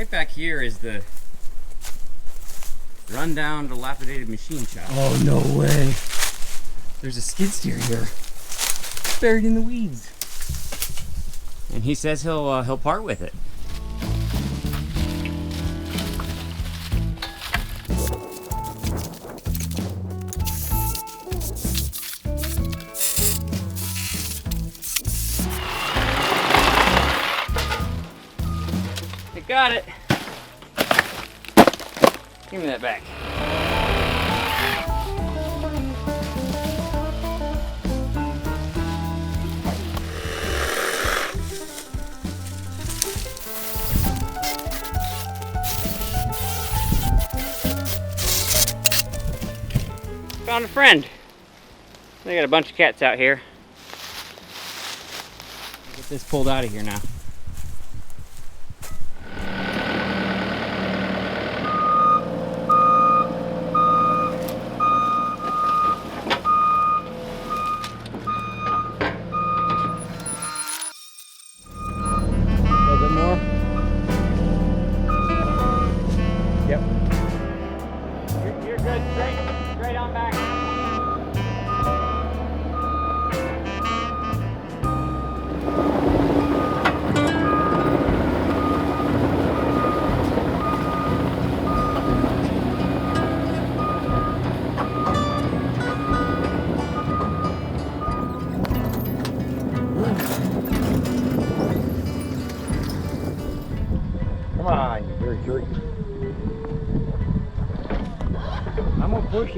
Right back here is the rundown, dilapidated machine shop. Oh, no way. There's a skid steer here, buried in the weeds. And he says he'll part with it. I got it. Give me that back. Found a friend. They got a bunch of cats out here. Get this pulled out of here now. A little bit more. Yep. You're good. Straight on back. Come on, you very jerky.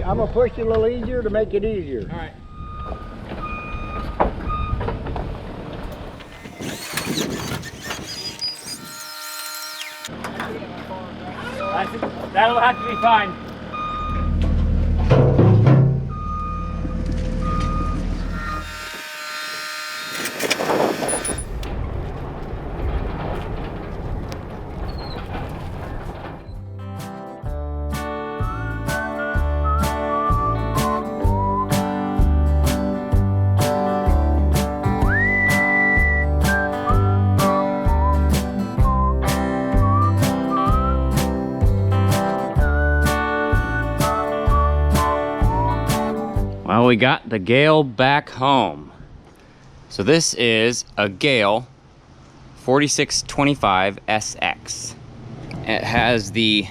I'm gonna push you a little easier to make it easier. All right. That'll have to be fine. Well, we got the Gehl back home. So this is a Gehl 4625 SX. It has the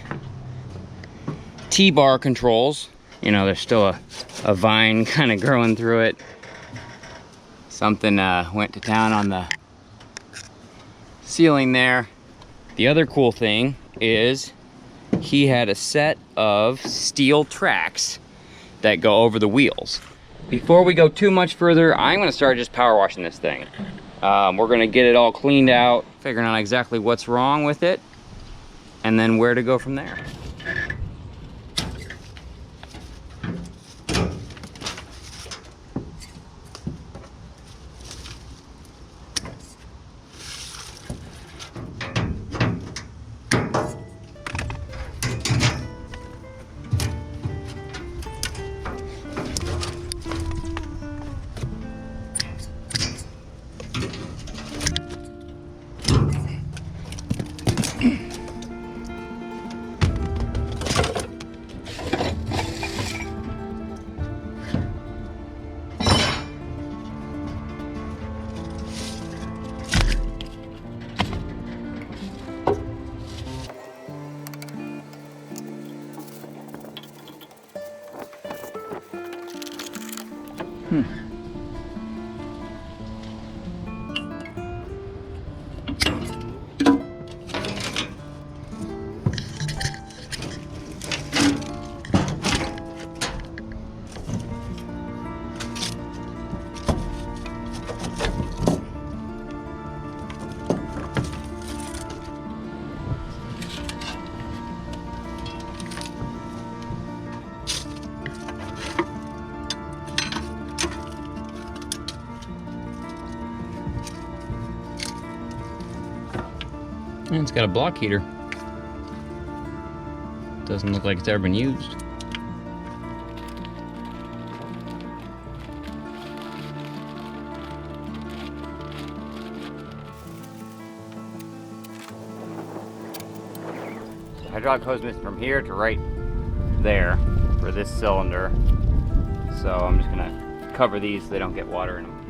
T-bar controls. You know, there's still a vine kind of growing through it. Something went to town on the ceiling there. The other cool thing is he had a set of steel tracks that go over the wheels. Before we go too much further, I'm gonna start just power washing this thing. We're gonna get it all cleaned out, figuring out exactly what's wrong with it, and then where to go from there. And it's got a block heater. Doesn't look like it's ever been used. hydraulic hose missing from here to right there for this cylinder. So I'm just gonna cover these so they don't get water in them.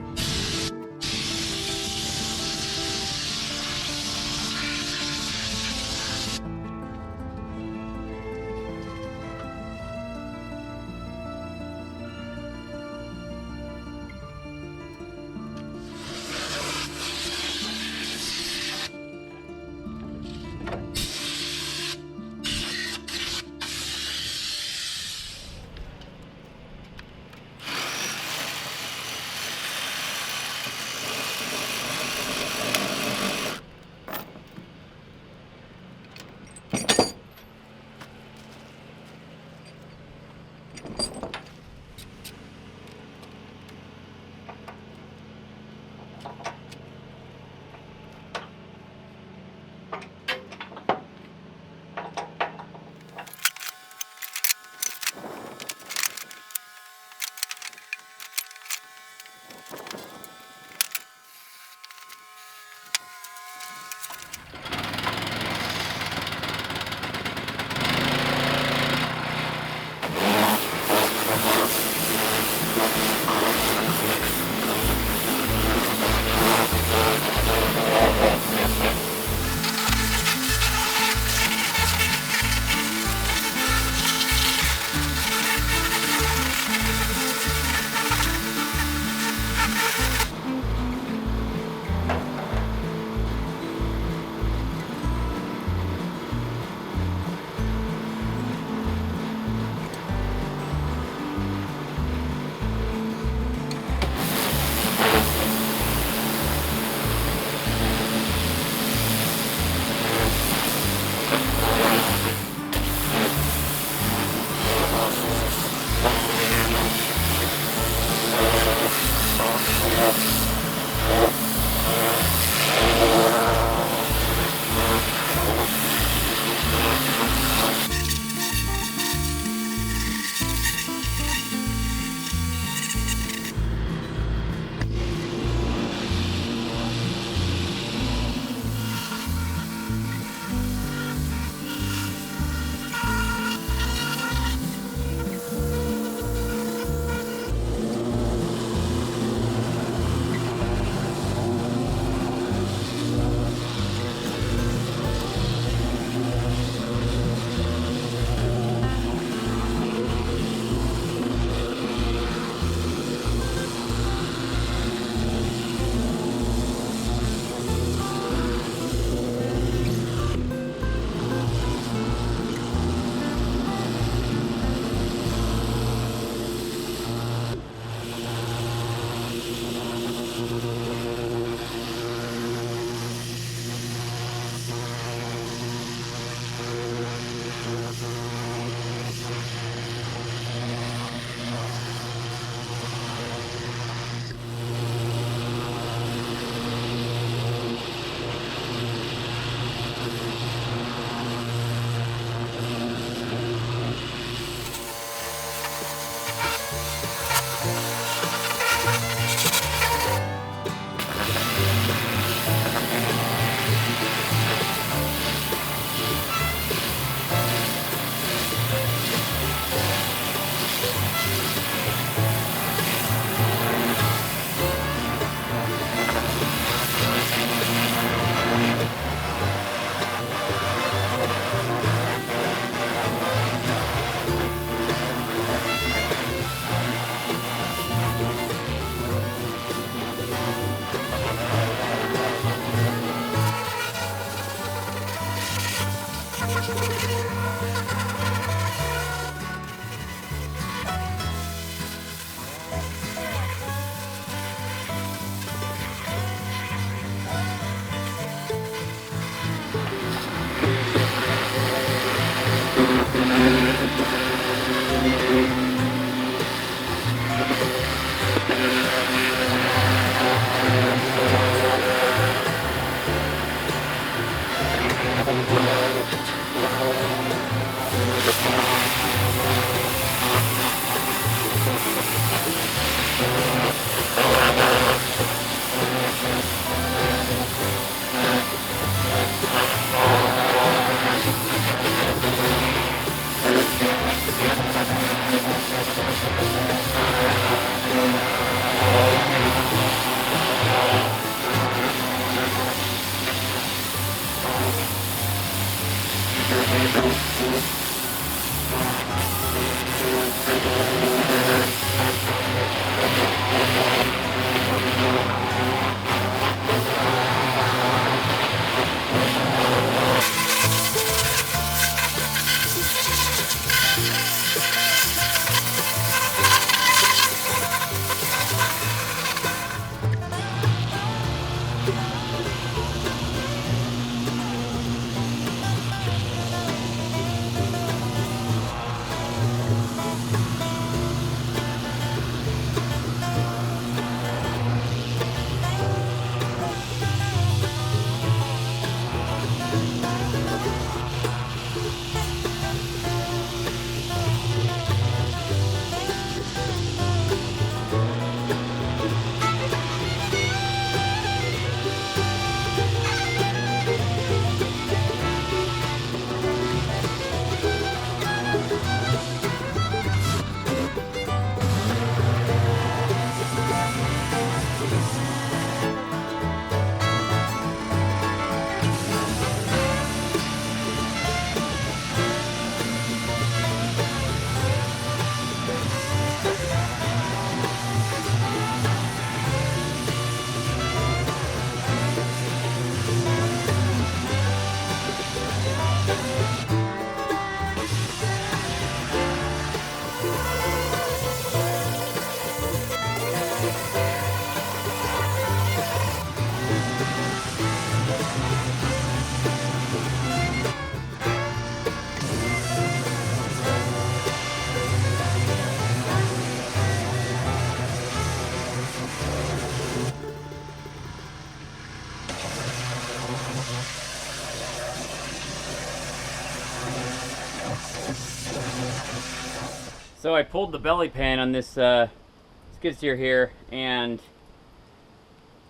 So I pulled the belly pan on this skid steer here, and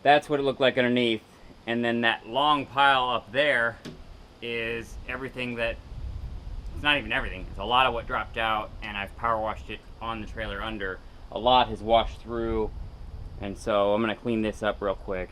that's what it looked like underneath. And then that long pile up there is everything that, it's not even everything, it's a lot of what dropped out, and I've power washed it on the trailer under. A lot has washed through, and so I'm gonna clean this up real quick.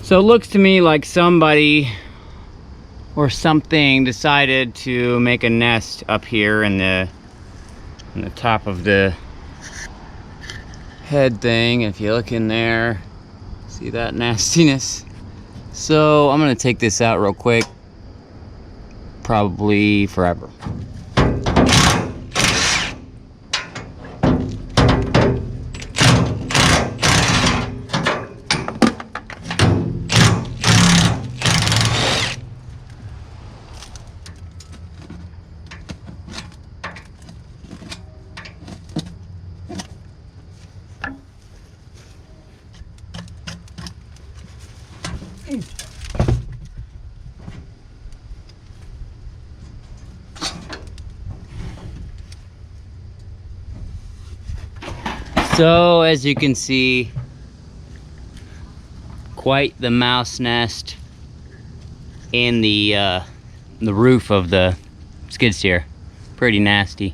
So it looks to me like somebody or something decided to make a nest up here in the top of the head thing. If you look in there, see that nastiness? So I'm gonna take this out real quick, probably forever. So as you can see, quite the mouse nest in the roof of the skid steer. Pretty nasty.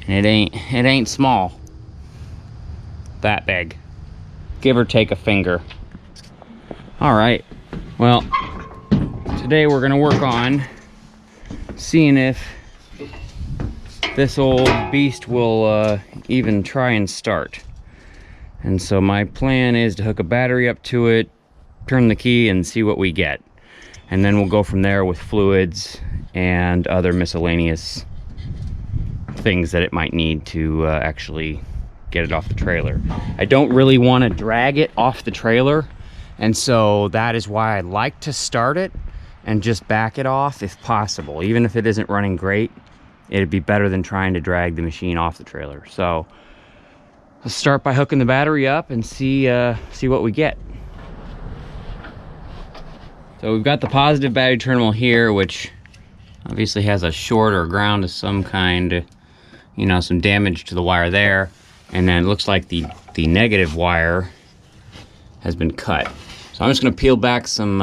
And it ain't small. That big. Give or take a finger. All right. Well, today we're gonna work on seeing if this old beast will even try and start. And so my plan is to hook a battery up to it, turn the key, and see what we get. And then we'll go from there with fluids and other miscellaneous things that it might need to actually get it off the trailer. I don't really want to drag it off the trailer, and so that is why I like to start it and just back it off if possible. Even if it isn't running great, it'd be better than trying to drag the machine off the trailer. So let's start by hooking the battery up and see what we get. So we've got the positive battery terminal here, which obviously has a short or ground of some kind, you know, some damage to the wire there. And then it looks like the negative wire has been cut. So I'm just gonna peel back some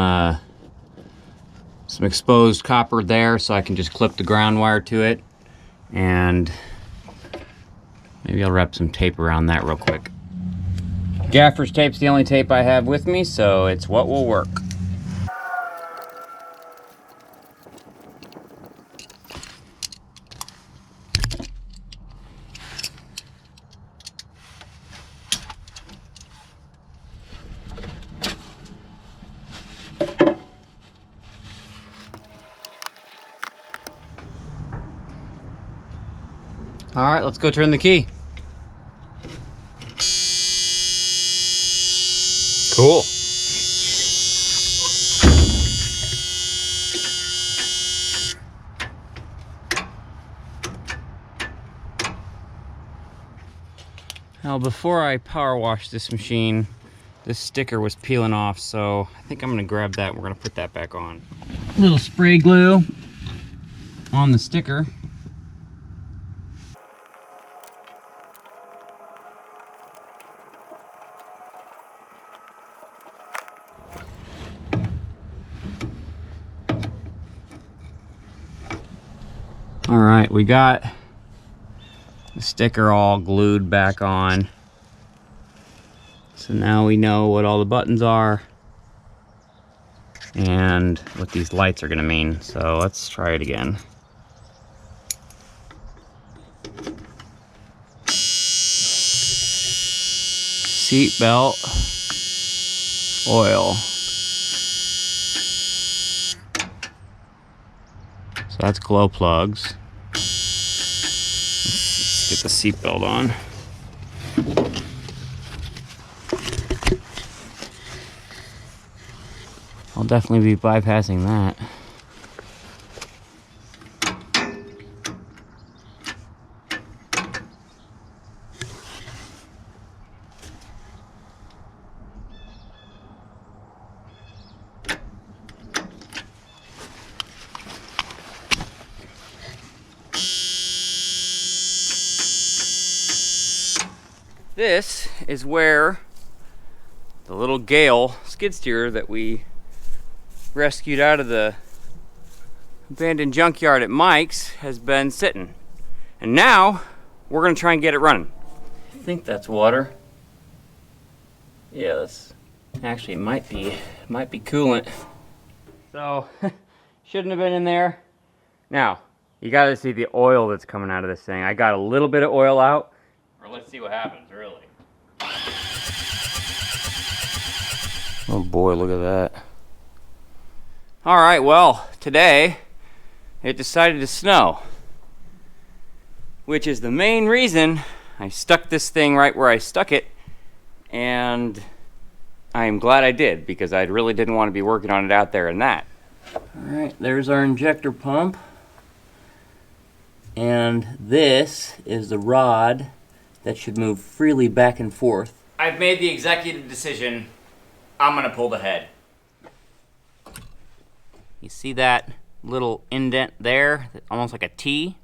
exposed copper there so I can just clip the ground wire to it. And maybe I'll wrap some tape around that real quick. Gaffer's tape's the only tape I have with me, so it's what will work. All right, let's go turn the key. Cool. Now, before I power wash this machine, this sticker was peeling off, so I think I'm gonna grab that and we're gonna put that back on. A little spray glue on the sticker. All right, we got the sticker all glued back on. So now we know what all the buttons are and what these lights are gonna mean. So let's try it again. Seat belt oil. So that's glow plugs. Let's get the seat belt on. I'll definitely be bypassing that. This is where the little Gehl skid steer that we rescued out of the abandoned junkyard at Mike's has been sitting. And now we're gonna try and get it running. I think that's water. Yeah, that's actually it might be coolant. So shouldn't have been in there. Now, you gotta see the oil that's coming out of this thing. I got a little bit of oil out. Or let's see what happens, really. Oh boy, look at that. All right, well, today it decided to snow, which is the main reason I stuck this thing right where I stuck it, and I am glad I did, because I really didn't want to be working on it out there in that. All right, there's our injector pump, and this is the rod that should move freely back and forth. I've made the executive decision. I'm gonna pull the head. You see that little indent there, almost like a T?